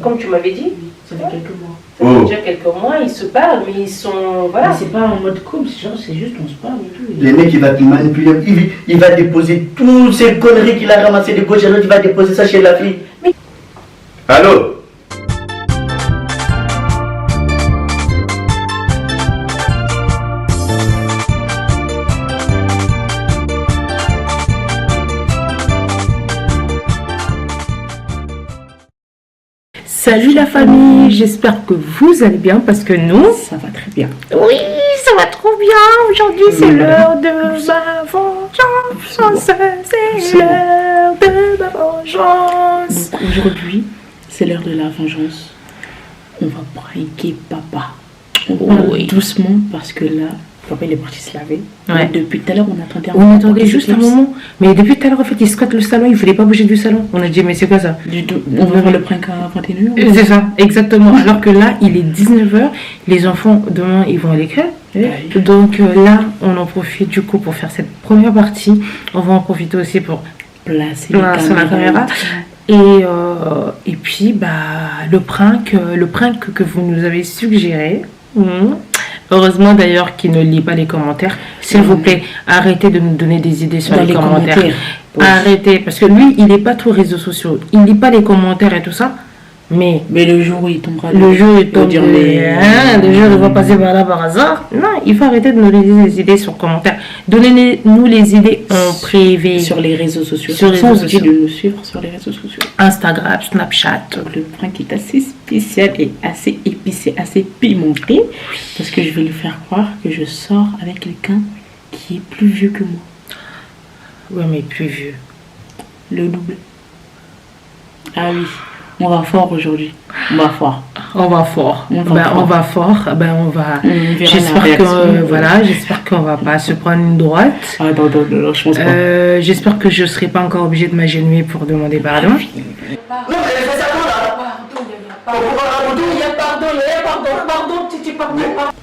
comme tu m'avais dit. Ça fait quelques mois. Ça fait déjà quelques mois, ils se parlent, mais ils sont. Voilà. Mais c'est pas en mode couple, c'est juste on se parle et tout. Les mecs, il va te manipuler, il va déposer toutes ces conneries qu'il a ramassées de gauche à droite, il va déposer ça chez la fille. Allô? Salut la famille, j'espère que vous allez bien parce que nous, Ça va très bien. oui, ça va trop bien. Aujourd'hui, c'est l'heure de ma vengeance. C'est l'heure de ma vengeance. Donc aujourd'hui, c'est l'heure de la vengeance. On va pranker papa. On parle Oui. doucement parce que là, papa il est parti se laver. Ouais. Depuis tout à l'heure, on attendait un On moment attendait pour juste qu'il un se moment. Mais depuis tout à l'heure, en fait, il squatte le salon, il voulait pas bouger du salon. On a dit, mais c'est quoi ça? On va faire le prank à 21h. C'est ça, exactement. Alors que là, il est 19h. Les enfants, demain, ils vont à l'école. Oui. Donc là, on en profite du coup pour faire cette première partie. On va en profiter aussi pour Placer voilà, sur la caméra. Et puis, bah, le prank que vous nous avez suggéré. Heureusement d'ailleurs qu'il ne lit pas les commentaires. S'il vous plaît, arrêtez de nous donner des idées sur Dans les commentaires. Oui. Arrêtez, parce que lui, il n'est pas trop réseaux sociaux. Il ne lit pas les commentaires et tout ça. Mais le jour où il tombera, le jour il tombe, dire le jour il va passer par là par hasard. Non, il faut arrêter de nous donner des idées sur commentaires. Donnez-nous les idées en privé. sur les réseaux sociaux. Sur les Sans réseaux oublier sociaux. de nous suivre sur les réseaux sociaux. Instagram, Snapchat. Donc le prank est assez spécial et assez épicé, assez pimenté. Parce que je vais lui faire croire que je sors avec quelqu'un qui est plus vieux que moi. Ouais, mais plus vieux. Le double. Ah oui, on va fort aujourd'hui. On va fort. On va fort. On va Ben, fort. on va fort. Ben, on va. On verra la J'espère réaction. que j'espère qu'on va pas se prendre une droite. Ah non, je pense pas. J'espère que je serai pas encore obligée de m'agenouiller pour demander pardon. Non, mais elle fait ça quand là?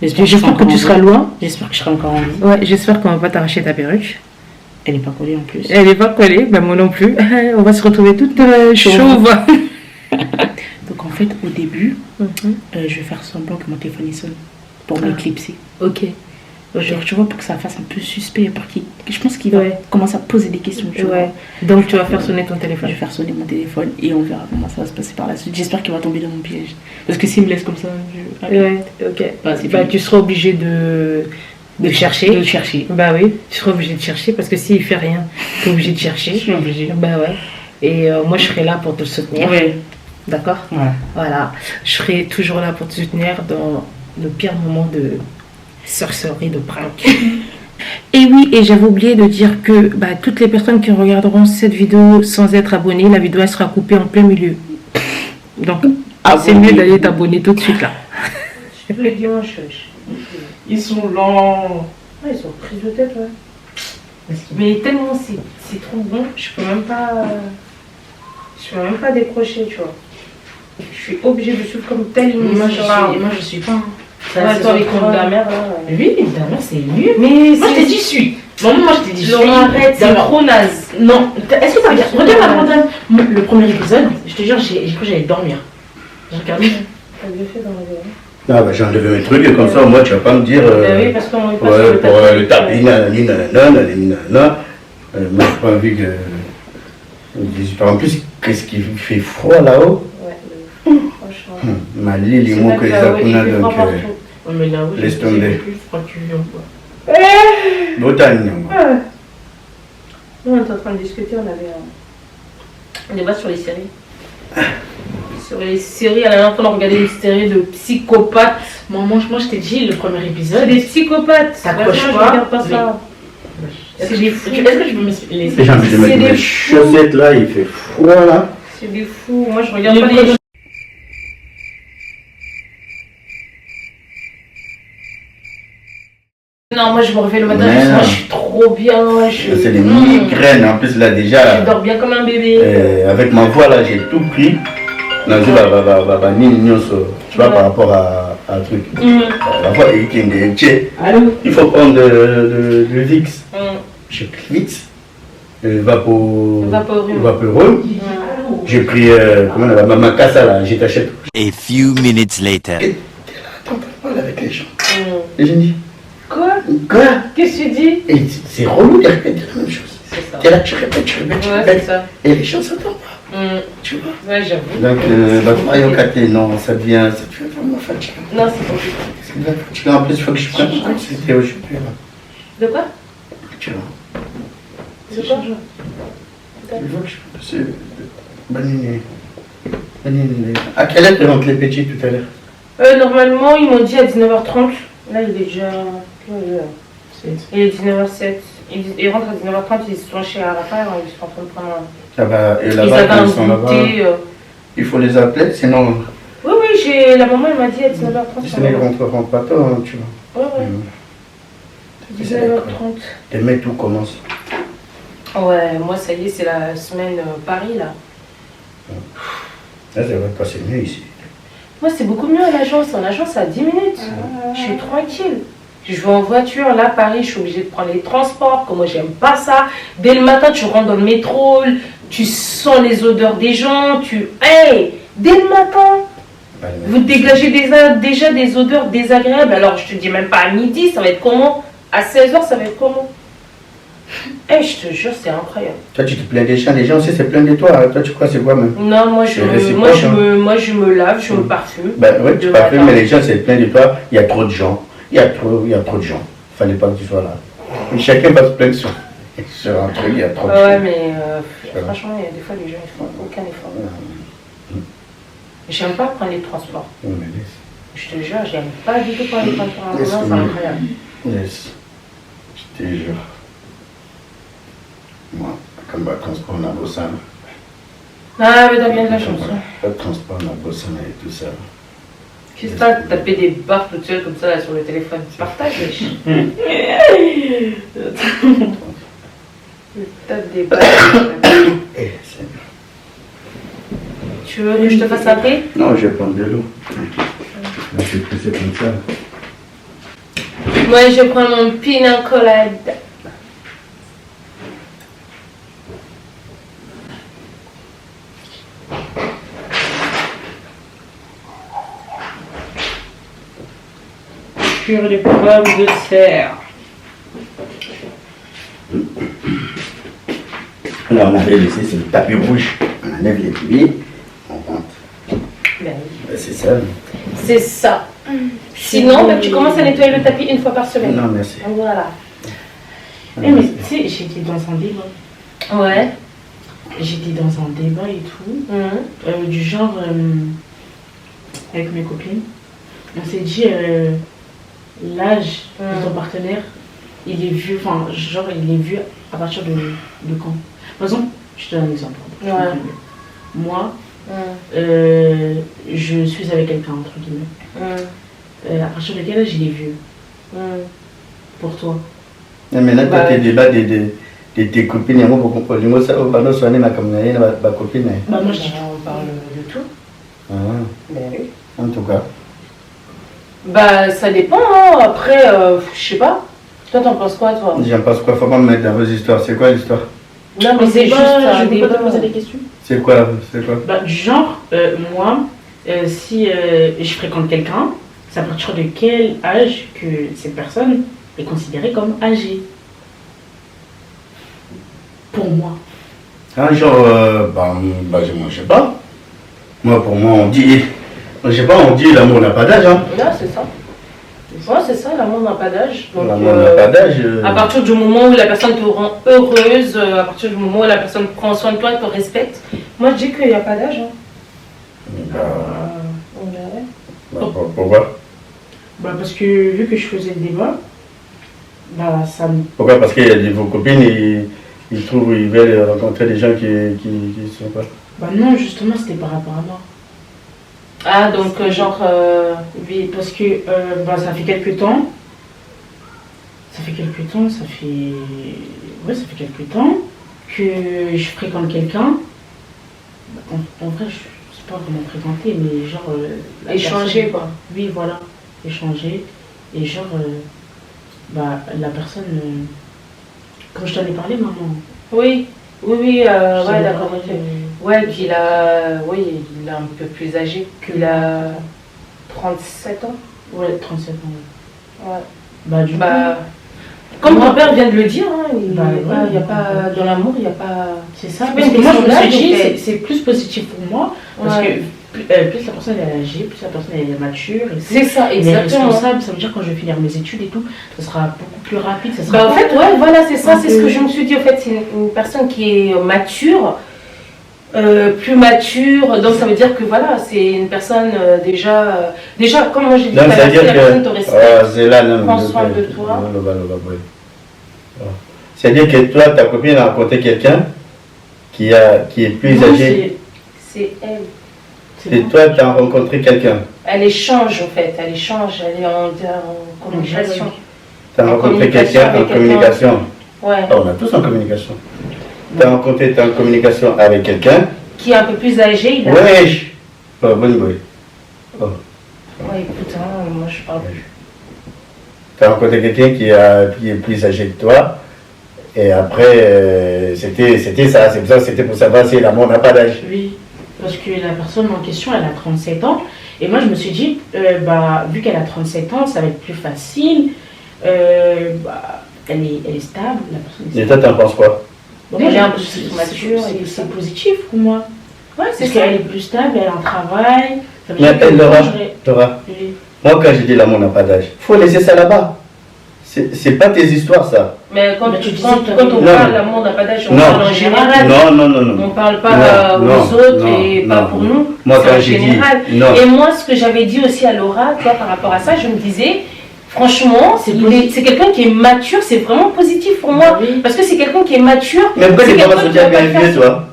J'espère que tu seras loin. J'espère que je serai encore en vie. Ouais, j'espère qu'on va pas t'arracher ta perruque. Elle n'est pas collée en plus. Elle est pas collée, ben moi non plus. On va se retrouver toute chauve. Donc en fait, au début, je vais faire semblant que mon téléphone il sonne pour m'éclipser. Ok. Genre, tu vois, pour que ça fasse un peu suspect, je pense qu'il va commencer à poser des questions. Tu vois. Donc tu vas faire sonner ton Je téléphone. vais faire sonner mon téléphone et on verra comment ça va se passer par la suite. J'espère qu'il va tomber dans mon piège. Parce que s'il me laisse comme ça, Ouais, ok. Bah, c'est Bah, fini. tu seras obligé de chercher. De le chercher. Bah oui, tu seras obligé de chercher parce que s'il fait rien, tu es obligé de chercher. Je suis obligée. Bah ouais. Et moi je serai là pour te soutenir. Ouais. D'accord? Voilà. Voilà. Je serai toujours là pour te soutenir dans le pire moment de sorcellerie, de prank. Et oui, et j'avais oublié de dire que bah, toutes les personnes qui regarderont cette vidéo sans être abonnées, la vidéo elle sera coupée en plein milieu. Donc c'est mieux d'aller t'abonner tout de suite là. Je te le dimanche. Ils sont lents. Ouais, ils sont pris de tête, ouais. Mais tellement c'est trop bon, je peux même pas décrocher, tu vois. Je suis obligée de suivre comme telle une Moi, image. je suis pas. Ouais, toi, les comptes de la mère, là. Oui, évidemment, c'est nul. Mais Moi, je t'ai dit, suis. Maman, moi, je t'ai dit, suis. Laurent, arrête, c'est D'abord. trop naze. Non, est-ce que t'as regardé? Regarde la bande. Le premier épisode, je te jure, j'ai cru que j'allais dormir. J'ai regardé. T'as bien fait dans la vidéo. Ah bah j'ai enlevé mes trucs et comme ça, moi tu vas pas me dire. Oui, parce qu'on est pas sur Ouais, le pour tapis. le tapis, nanani, nanana, nanana. Moi j'ai pas envie que. En plus, qu'est-ce qu'il fait froid là-haut? Ouais, franchement. Mali, les mots que les Akuna, donc. Oh, mais là-haut, Laisse tomber. plus froid que Lyon, quoi. Bretagne. Nous, on était en train de discuter, on avait un débat sur les séries. Sur les séries, à la dernière fois, on a regardé une série de psychopathes. Maman, moi, je t'ai dit, le premier C'est épisode. des psychopathes. T'accroches Franchement, pas. je regarde pas ça. C'est des fous. Est-ce que je peux me laisser? J'ai envie de C'est mettre des mes fous. chaussettes là, il fait froid là. C'est des fous. Moi, je regarde pas les. Non, moi, je me réveille le matin, Mais moi, non. je suis trop bien. C'est des migraines en plus là déjà. Je dors bien comme un bébé. Avec ma voix là, j'ai tout pris. Non, je vais tu vois, par rapport à un truc. La voix est qui est. Allô? Il faut prendre le VIX. Je pris VIX. Vaporeux. Vaporeux. Vaporeux. J'ai pris, comment on appelle, ma casa là, je t'achète. A few minutes later. Et t'es là, attends, parle avec les gens. Et je dis, Quoi? quoi? Qu'est-ce que tu dis? Et c'est relou de répéter la même chose. C'est ça. T'es là, tu répètes, tu Ouais, c'est répètes. ça. Et les gens s'attendent pas. Tu vois? Ouais, j'avoue. Donc, non, ça devient vraiment fatigant. Non, c'est compliqué. C'est bien fatigant. En plus, il faut que je prenne en compte, c'était occupé là. De quoi? Tu vois? De quoi? Il faut que je prenne. À quelle heure tu rentres les petits tout à l'heure? Normalement, ils m'ont dit à 19h30. Là, il est déjà. Il est 19h07. Ils rentrent à 19h30, ils sont chez Arafat, ils sont en train de prendre un. Ah bah, et Ils là-bas, avaient quand un ils sont là-bas, goûter. il faut les appeler, sinon, Oui, la maman, elle m'a dit à 19h30. sinon ils rentreront pas tôt, hein, tu vois. Ouais. 19h30. Demain, tout commence. Ouais, moi, ça y est, c'est la semaine Paris, là. Là, ça va passer mieux ici. Moi, c'est beaucoup mieux à l'agence. En agence, à 10 minutes. Je suis tranquille. Je vais en voiture, là, Paris, je suis obligée de prendre les transports. Comme moi, j'aime pas ça. Dès le matin, tu rentres dans le métro, tu sens les odeurs des gens, Hey, dès le matin, vous dégagez déjà des odeurs désagréables. Alors, je te dis même pas à midi, ça va être comment? À 16h, ça va être comment? Hey, je te jure, c'est incroyable. Toi, tu te plains des gens aussi, c'est plein de toi. Toi, tu crois c'est quoi même? Non, moi, je me lave, je me parfume. Ben oui, tu Le parfumes, matin. mais les gens, c'est plein de toi. Il y a trop de gens. Il y a trop de gens. Fallait pas que tu sois là. Et chacun va se plaindre sur un truc, il y a trop de Ouais, gens. mais franchement, il y a des fois, les gens, ils font aucun effort. J'aime pas prendre les transports. Oui, mais laisse. Je te jure, j'aime pas du tout prendre les transports en commun, Laisse-moi. c'est incroyable. Yes. Je te jure. Moi, comme le transport, on a bossé. Ah, mais t'as bien de la chance. Hein. Le transport, on a bossé et tout ça. Qu'est-ce que t'as tapé des barres toutes seules comme ça là, sur le téléphone? Partage, wesh. Tape des barres. Eh, c'est... Tu veux que je te fasse un thé? Non, je vais prendre de l'eau. Là, je vais pousser comme ça. Moi, je prends mon pina colada. Sur les pommes de terre. Là, on avait laissé ce tapis rouge. On enlève les pieds, on rentre. Ben, Ben, c'est ça. c'est ça. Sinon, ben, tu commences à nettoyer le tapis une fois par semaine. Non, merci. Voilà. Eh, mais tu sais, j'étais dans un débat. Ouais. J'étais dans un débat et tout. Du genre, avec mes copines. On s'est dit, l'âge de ton partenaire, il est vu, enfin, genre, il est vu à partir de quand? Par exemple, je te donne un exemple. Ouais. Moi, je suis avec quelqu'un, entre guillemets. À partir de quel âge il est vieux? Pour toi? Mais maintenant, quand tu débats de tes copines, il y a beaucoup de problèmes. Ça, on va soigner ma copine. Bah, moi, je dis On parle de tout. Ah, Ben oui. en tout cas. Bah, ça dépend, hein. Après, je sais pas. Toi, t'en penses quoi, toi? J'aime pas ce qu'il faut pas me mettre dans vos histoires. C'est quoi l'histoire? Non, mais c'est juste un je peux pas te débat. poser des questions. C'est quoi? C'est quoi? Bah, du genre, moi, si je fréquente quelqu'un, c'est à partir de quel âge que cette personne est considérée comme âgée? Pour moi. Ah, genre, moi, je sais pas. Moi, pour moi, on dit, je sais pas, on dit l'amour n'a pas d'âge, hein. Non, c'est ça. Ouais, c'est ça, l'amour n'a pas d'âge. Donc, L'amour n'a pas d'âge. à partir du moment où la personne te rend heureuse, à partir du moment où la personne prend soin de toi, te respecte, moi je dis qu'il n'y a pas d'âge. Hein. Pourquoi? Bah, parce que vu que je faisais le débat, bah, ça me... Pourquoi? Parce qu'il y a vos copines, ils trouvent, ils veulent rencontrer des gens qui sont pas. Bah non, justement, c'était par rapport à moi. Ah, donc genre... Oui, parce que bah, ça fait quelques temps. Ça fait quelques temps que je fréquente quelqu'un. En vrai, je ne sais pas vraiment fréquenter, mais genre... la échanger, personne- quoi. Oui, voilà, échanger. Et genre, bah, la personne... Comme je t'en ai parlé, maman. Oui, Je ouais, t'en ai d'accord. parlé, Ok. Ouais, qu'il a... Oui, il est un peu plus âgé. Qu'il a 37 ans. Ouais, 37 ans. Ouais. Bah, du coup... Comme ton père vient de le dire, hein, il ouais, y a pas, dans l'amour, il n'y a pas... C'est ça, C'est parce pas que une moi je question me suis d'âge, dit, donc, c'est plus positif pour moi, parce Ouais. que plus la personne est âgée, plus la personne est mature, et C'est ça, elle est exactement. responsable, ça veut dire quand je vais finir mes études et tout, ça sera beaucoup plus rapide, ça sera Bah, en fait, ouais, voilà, c'est ça, c'est ce que peu- je me suis dit. En fait, c'est une personne qui est mature, plus mature, donc ça veut dire que voilà, c'est une personne déjà, comme moi j'ai dit, Donc, la ça veut dire personne te que. respecte. C'est là, non. Prends soin de toi. C'est-à-dire que toi, ta copine a rencontré quelqu'un qui est plus Non, âgé. C'est elle. c'est Et bon. toi, tu as rencontré quelqu'un. Elle échange en fait, elle échange, elle est en communication. Tu as En rencontré communication quelqu'un en avec quelqu'un. communication. Ouais. Ah, on a tous en communication. Tu as rencontré, en communication avec quelqu'un. Qui est un peu plus âgé, il a... Wesh. Oh, bonne boy. Oh. Ouais, écoute, hein, moi je parle plus. Tu as rencontré quelqu'un qui est plus âgé que toi. Et après, c'était ça. C'est pour ça, c'était pour savoir si l'amour n'a pas d'âge. Oui, parce que la personne en question, elle a 37 ans, et moi je me suis dit, vu qu'elle a 37 ans, ça va être plus facile, elle est stable, la personne est Et stable. toi, t'en penses quoi? Bon, Elle est un peu c'est- plus mature c'est- et tout c'est ça. positif pour moi. Ouais, c'est Parce ça. qu'elle est plus stable, elle a un travail. Ça veut Mais dire que elle, moi, Laura, j'aurais- Laura, Oui. moi quand je dis l'amour n'a pas d'âge, faut laisser ça là-bas. C'est pas tes histoires, ça. Mais quand, Mais tu disais quand, que quand on non, parle mais- l'amour n'a pas d'âge, on Non. parle en général. Non, non, non, On non. ne parle pas Non, aux non, autres non, et non, pas pour non. nous. Moi, C'est quand en j'ai dit général. non. Et moi, ce que j'avais dit aussi à Laura, toi, par rapport à ça, je me disais, franchement, c'est quelqu'un qui est mature, c'est vraiment positif pour moi. Oui. Parce que c'est quelqu'un qui est mature. Mais pourquoi c'est t'es pas quelqu'un sorti qui va avec pas un faire vieux, toi?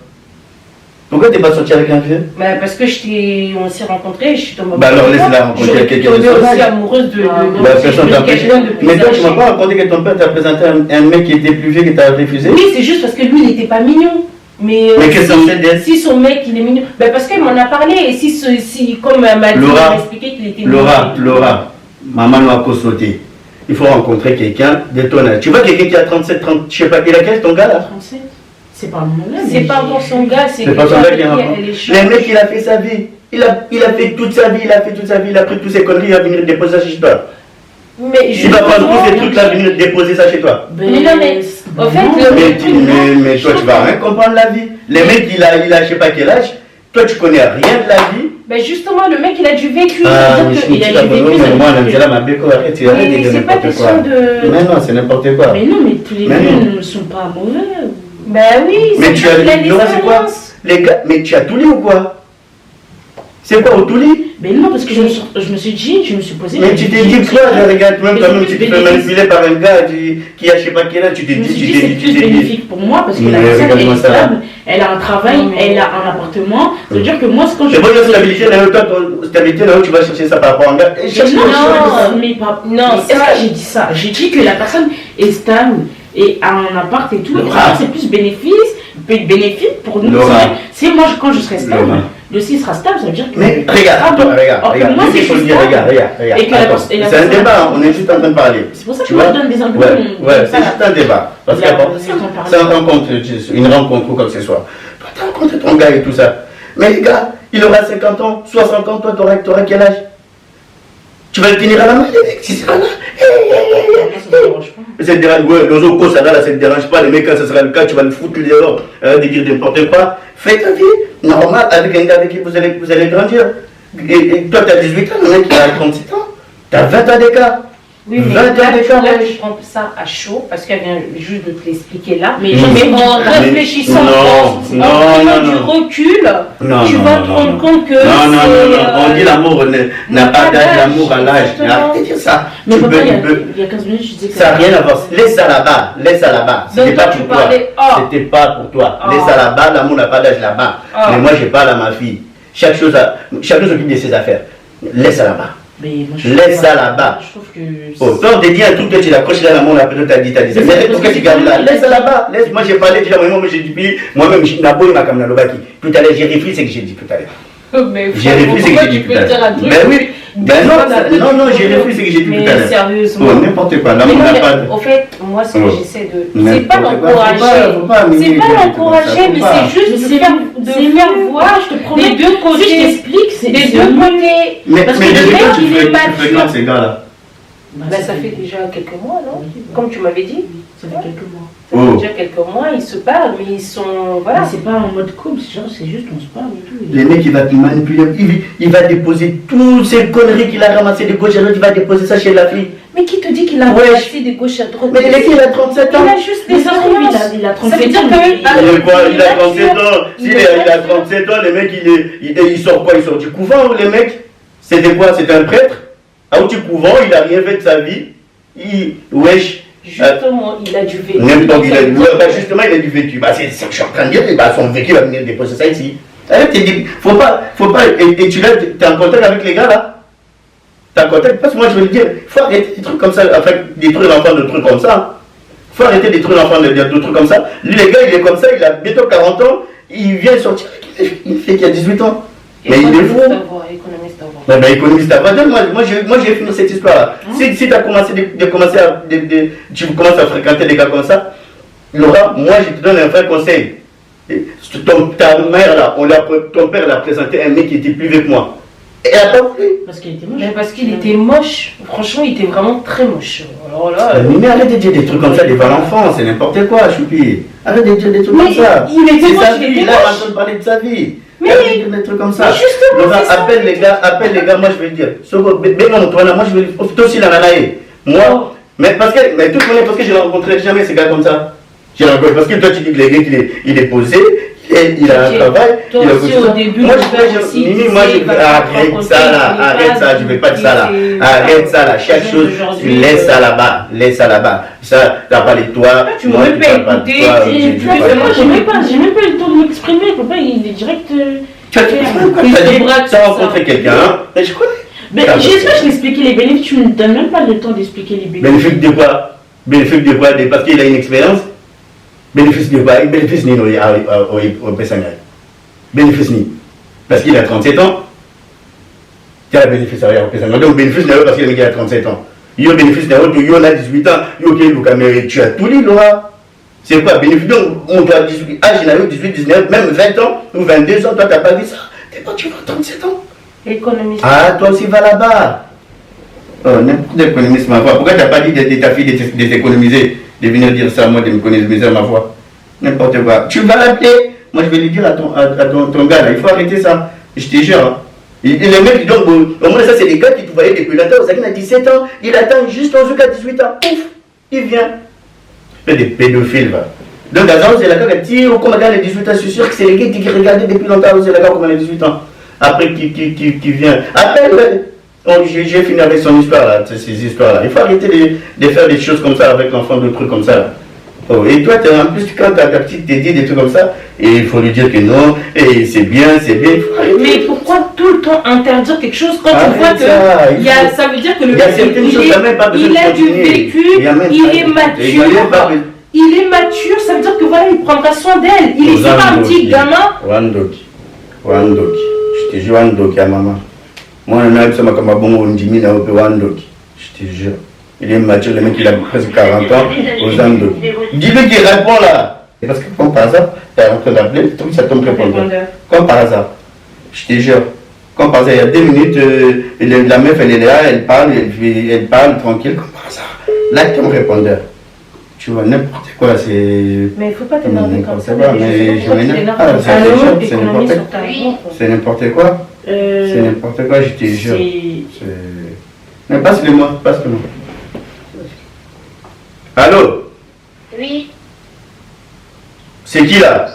Pourquoi t'es pas sorti avec un vieux? Bah, parce que on s'est rencontrés, je suis tombée Bah alors, amoureuse. laisse-la rencontrer J'aurais quelqu'un pu de tomber son aussi âge. amoureuse de Bah, personne t'a empêché. quelqu'un de plus Mais toi, tu m'as âgé. pas raconté que ton père t'a présenté un mec qui était plus vieux que t'as refusé? Oui, c'est juste parce que lui, il n'était pas mignon. Mais qu'est-ce qu'on fait d'elle? si son mec, il est mignon. Ben parce qu'elle m'en a parlé. Et si comme elle m'a dit, Laura, elle m'a expliqué qu'il était mignon. Laura, maman nous a consulté. Il faut rencontrer quelqu'un de ton âge. Tu vois quelqu'un qui a 37, 30, je sais pas, il a quel âge ton gars là? 37. C'est pas mon même. C'est pas encore son gars, c'est C'est pas son gars qui a elle rencontré. échange. Le mec, il a fait sa vie. Il a fait toute sa vie, il a pris toutes ses conneries, il va venir déposer ça chez toi. Mais Il va prendre tous ces trucs-là, venir déposer ça chez toi. Mais non, mais en fait, Mais toi, tu vas rien comprendre la vie. Le mec, il a je sais pas quel âge. Toi, tu connais rien de la vie. ben justement, le mec, il a du vécu. Ah, C'est-à-dire mais que je il a du vécu. mais ça veut moi, dire on que- aime la béco, arrête, tu arrêtes de Mais dire c'est pas n'importe quoi. question de. Mais non, c'est n'importe quoi. Mais non, mais tous les Mais vieux non. ne sont pas mauvais. Ben oui, Mais c'est tu parce as qu'il a des non, c'est quoi? expériences. Les gars, mais tu as tout lu ou quoi? C'est quoi au tout lit? Mais non, parce que je me suis dit, je me suis posé. Mais tu t'es dit quoi? Regarde, même quand même, tu te fais manipuler par un gars qui a je sais pas quel âge, tu t'es Je me suis dit, dit tu c'est t'es plus dit. bénéfique pour moi parce que la Mais personne elle regarde-moi est ça, là. stable, elle a un travail, Non, mais- elle a un appartement. Ça veut dire que moi, quand je. C'est pas une stabilité, là, toi, ton stabilité, là où tu vas chercher ça par rapport à un gars. Et cherche Non, Non. mais pas. Non, mais est-ce ça- que j'ai dit ça? J'ai dit que la personne est stable et a un appart et tout. Et Laura. ça, c'est plus bénéfique pour nous. Laura. C'est moi, quand je serai stable, Laura. lui aussi sera stable, ça veut dire que. Mais regarde, Ah, regarde, or que regarde. moi, Qu'est-ce c'est qu'il faut juste dire, stable. regarde. Et que la Attends, personne- et la c'est un personne- débat, on est juste en train de parler. C'est pour ça que Tu moi, vois? je donne des arguments. Ouais, c'est juste un débat. Parce Il y a- qu'après, c'est en parler. c'est une rencontre ou quoi que ce soit. Toi, t'as rencontré ton gars et tout ça. Mais les gars, il aura 50 ans, 60 ans, toi, t'auras quel âge? Tu vas le tenir à la main, les mecs, si c'est là. Moi, ça me dérange pas. Ça te dérange, ouais, l'ozo, ça là, ça te dérange pas, les mecs, quand ce sera le cas, tu vas le foutre dehors, de dire n'importe quoi. Fais ta vie, normal, avec un gars avec qui vous allez grandir. Et toi, tu as 18 ans, le mec, il a 37 ans. Tu as 20 ans d'écart. Oui, mais 20 ans là, d'écart. je prends ça à chaud parce qu'elle vient juste de te l'expliquer là. Mais en réfléchissant, en prenant du recul, Non, tu non, vas non, te rendre non. compte que Non, on dit c'est. l'amour n'a pas d'âge, l'amour à l'âge. exactement. Arrêtez de dire ça. Mais Tu papa, peux, il y tu peux. il y a 15 minutes, je disais que. Ça n'a rien à voir. Laisse ça là-bas. Laisse ça là-bas. Donc C'était toi, pas tu pour toi. parlais, oh. C'était pas pour toi. Oh. Laisse ça là-bas. L'amour n'a pas d'âge là-bas. Oh. Mais moi, je parle à ma fille. Chacun s'occupe de ses affaires. Laisse ça là-bas. Mais moi, Laisse ça là-bas. Je trouve que. Oh, toi, on te dit un truc que tu l'accroches là, l'amour, après, t'as dit ça. Mais Mais c'est pourquoi parce tu que gardes là? c'est Laisse ça là-bas. Laisse, moi, j'ai parlé déjà, moi, j'ai dit, puis, moi-même, Nabo, il m'a comme Nalobaki. Tout à l'heure, j'ai réfléchi, c'est que j'ai dit tout à l'heure. Mais J'ai réfléchi, c'est que pourquoi j'ai dit tu tout peux à dire un l'heure. truc Mais oui. Ben non, non, j'ai refusé ce que j'ai dit tout à Mais l'heure. sérieusement. Oh, n'importe quoi. Là, Mais on non, n'a mais pas. au fait, moi, ce que Oh. j'essaie de. N'importe C'est pas quoi. l'encourager. Faut pas C'est amener pas des trucs l'encourager, comme mais ça, faut c'est juste de faire voir je te promets. des deux côtés. Si je t'explique, c'est Des deux côtés. Mais Parce que depuis le mec, quand tu il est fréquentes mature. ces gars-là? Bah, ça fait déjà quelques mois, non? Comme tu m'avais dit. Ça fait quelques mois. Ça fait Oh. déjà quelques mois, ils se parlent, mais ils sont. Mais Voilà. c'est pas en mode couple, c'est juste on se parle et tout. Le mec, il va te manipuler. Il va déposer toutes ces conneries qu'il a ramassées de gauche à droite. Il va déposer ça chez la fille. Mais qui te dit qu'il a Ouais. passé de gauche à droite? Mais le mec, il a 37 ans. Il a juste Mais des ça se trouve, expériences. il a Ça veut 37 dire ans. que. Il est quoi? Il a 37 ans. Il S'il est il a mature. 37 ans, le mec, il sort quoi? Il sort du couvent, le mec? C'était quoi? C'était un prêtre? Ah, du couvent, il a rien fait de sa vie. Wesh. Justement, il a dû vécu. N'importe il a du justement, il a du vécu. Bah, c'est ce que je suis en train de dire. Bah, son vécu va venir déposer ça ici. Faut pas. Et tu es en contact avec les gars là? T'es en contact? Parce que moi, je veux le dire, faut arrêter des trucs comme ça. Enfin, détruire l'enfant de trucs comme ça. Faut arrêter de détruire l'enfant de trucs comme ça. Lui, les gars, il est comme ça, il a bientôt 40 ans. Il vient sortir avec une fille qui a 18 ans. Mais il est fou. Économiste à voir. Ouais, ben, économiste à Vadel, moi j'ai fini cette histoire-là. Si tu as commencé tu commences à fréquenter des gars comme ça, Laura, moi je te donne un vrai conseil. Ta mère là, ton père l'a présenté un mec qui était plus vieux que moi. Et elle a pas voulu. Parce qu'il était moche. Mais parce qu'il était moche. Franchement, il était vraiment très moche. Alors là. Mais arrête de dire des trucs comme ça devant l'enfant, c'est n'importe quoi, Choupi. Arrête de dire des trucs Mais comme ça. il était C'est moche, sa il vie, était il a en moche. train de parler de sa vie. Mais- Arrête de dire des trucs comme ça. Mais justement, Laura, c'est ça. appelle les gars, moi je vais le dire. Moi je vais toi aussi la nanaï. Moi, mais parce que, mais tout le monde, parce que je n'ai rencontré jamais ces gars comme ça. J'ai rencontré, parce que toi tu dis que le gars il est posé, il a un Ok. travail, Toi il a aussi, tout au ça. début, Moi le je père vais, aussi, Mimi, moi je il va vais, te arrête raconter, ça là, il arrête va ça, je vais pas dire ça là. c'est- Arrête ça là, chaque chose, tu Aujourd'hui, laisses ça là-bas, laisse ça là-bas. Ça, t'as parlé de toi, tu moi m'as tu même pas parles pas de écouté, toi, tu- j'ai tu- dit tu- pas tu- de Moi, toi. j'ai même pas eu le temps de m'exprimer. Papa, il est direct. Tu as dit, tu as rencontré quelqu'un, mais je connais. Mais j'espère que je l'expliquais les bénéfices. Tu ne me donnes même pas le temps d'expliquer les bénéfices. Bénéfice de quoi? Bénéfice de quoi? Parce qu'il a une expérience? Bénéfice de quoi? Bénéfice ni au Pessangay. Bénéfice ni. Parce qu'il a 37 ans. Tu as le bénéfice au Pessangay. Donc bénéfice n'est pas parce qu'il a 37 ans. Il y a bénéfice n'est pas, il y a 18 ans, mais tu as tout lu, Laura. C'est quoi? Bénéfice? Donc on doit 18, âge, il a eu 18, 19, même 20 ans ou 22 ans, toi tu n'as pas vu ça. T'es pas, tu vas 37 ans. Économiste. Ah, toi aussi va là-bas. Oh, n'importe économiste, ma foi. Pourquoi tu n'as pas dit de ta fille de t'économiser, de venir dire ça à moi, de m'économiser, ma foi? N'importe quoi. Tu vas l'appeler. Moi, je vais lui dire à ton gars, là, il faut arrêter ça. Je te jure. Hein. Et les mecs, donc, au moins, ça, c'est des gars qui te voyaient depuis longtemps. Zagin a 17 ans. Il attend juste ton jour à 18 ans. Ouf, il vient. Fait des pédophiles, va. Donc, à c'est la gars qui dit, oh, comme il a 18 ans, je suis sûr que c'est les gars qui regardaient depuis longtemps, c'est la gars comme il a 18 ans. Après, qui vient. Après, j'ai fini avec son histoire, là, ces histoires-là. Il faut arrêter de faire des choses comme ça avec l'enfant, des trucs comme ça. Là. Oh, et toi, en plus, quand ta petite te dit des trucs comme ça, et il faut lui dire que non, et c'est bien, il faut arrêter. Mais pourquoi tout le temps interdire quelque chose quand Arrête tu vois que ça, il faut- ça veut dire que le Il y a mec, certaines choses, il n'y a même pas besoin il de a du continuer. vécu, Il y a même il pas- est il y a même mature. pas- Il est mature, ça veut dire que voilà, il prendra soin d'elle. Il est pas un petit gamin. Wandoki. Je te jure, Wandoki à maman. Moi, on a ça comme un bon Ndimi na ope Wandoki. Je te jure. Il est mature, le mec, il a presque 40 ans aux Wandoki. Dis-lui qu'il répond là. Parce que comme par hasard, tu es en train d'appeler, ça tombe répondeur. Comme par hasard. Je te jure. Comme par hasard, il y a 2 minutes, la meuf, elle est là, elle parle tranquille, comme par hasard. Là, il tombe répondeur. Tu vois, n'importe quoi, c'est. Mais il ne faut pas t'énerver comme ça. Mais je m'énerve pas, c'est n'importe quoi. C'est n'importe quoi, je te jure. Mais passe-le-moi, passe-le-moi. Allô? Oui, C'est qui là?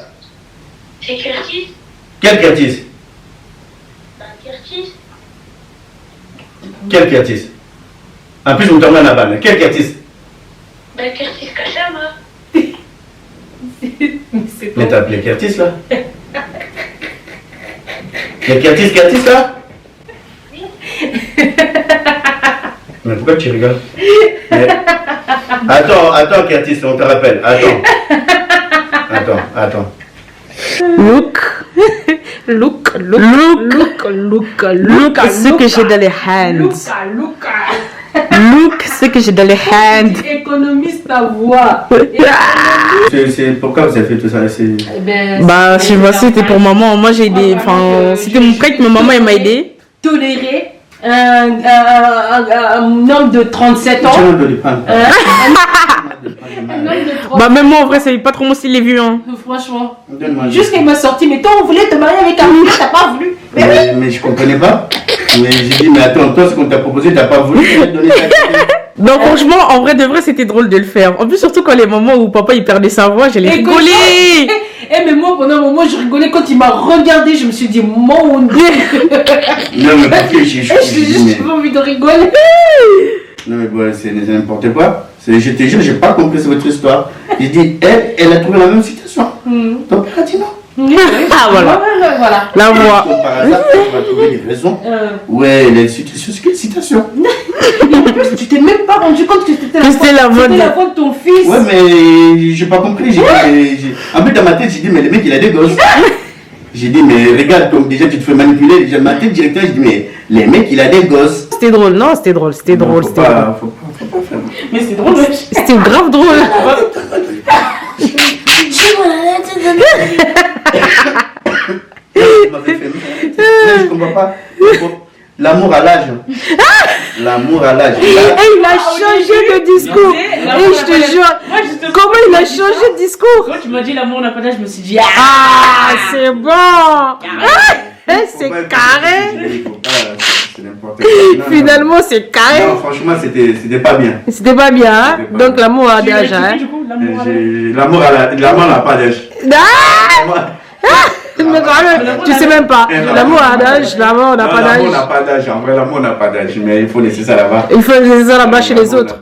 c'est Curtis. Quel Curtis? Curtis. Quel Curtis? En plus, vous me tombez la balle. Quel Curtis? Curtis Kachama. Mais t'as appelé Curtis là? Il y a Curtis là? Mais pourquoi tu rigoles? Mais... Attends Curtis, on te rappelle. Attends. Look, Look, ce que j'ai dans les hands. Look, ce que j'ai dans les hands. Économise ta voix. C'est pourquoi vous avez fait tout ça? Bah, je vois, c'était pour maman. Moi, j'ai aidé. Enfin, c'était mon prêtre, mais maman, elle m'a aidé. Tolérer un homme de 37 ans. Bah, même moi, en vrai, c'est pas trop mon style, les vues. Hein. Franchement. Jusqu'à il m'a sorti, mais toi, on voulait te marier avec un vieux, t'as pas voulu. Mais je comprenais pas. Mais j'ai dit, mais attends, toi, ce qu'on t'a proposé, t'as pas voulu donner ta Non, franchement, en vrai de vrai, c'était drôle de le faire. En plus, surtout quand les moments où papa il perdait sa voix, j'allais rigoler. Mais moi, pendant un moment, je rigolais quand il m'a regardé. Je me suis dit, mon Dieu. Non, mais parce que j'ai envie de rigoler. Non, mais bon, c'est n'importe quoi. Je te jure, j'ai pas compris votre histoire. J'ai dit, elle a trouvé la même situation. Ton père a dit non. Ah, voilà. La voix. Par hasard, tu vas trouver des raisons. Ouais, les citations, c'est quelle citation? En plus, tu t'es même pas rendu compte que c'était la voix de ton fils. Ouais, mais j'ai pas compris. En plus, dans ma tête, j'ai dit, mais le mec, il a des gosses. J'ai dit, mais regarde, comme déjà tu te fais manipuler. Dans ma tête, directeur, j'ai dit, mais le mec, il a des gosses. C'était drôle, non? C'était drôle, c'était drôle. Faut pas faire. Mais c'est drôle, c'était grave drôle. Je comprends pas. L'amour à l'âge. L'amour à l'âge. Et il a changé de discours. Et je te jure, comment il a changé de discours? Quand tu m'as dit l'amour n'a pas d'âge, je me suis dit, c'est bon. C'est carré. C'est n'importe quoi. Finalement, c'est carré. Non, franchement, c'était pas bien. C'était pas bien, hein? Donc l'amour a d'âge, hein? L'amour n'a pas d'âge. Mais tu sais même pas. L'amour a d'âge, l'amour n'a pas d'âge. L'amour n'a pas d'âge. En vrai, l'amour n'a pas d'âge. Mais il faut laisser ça là-bas. Il faut laisser ça là-bas chez les autres.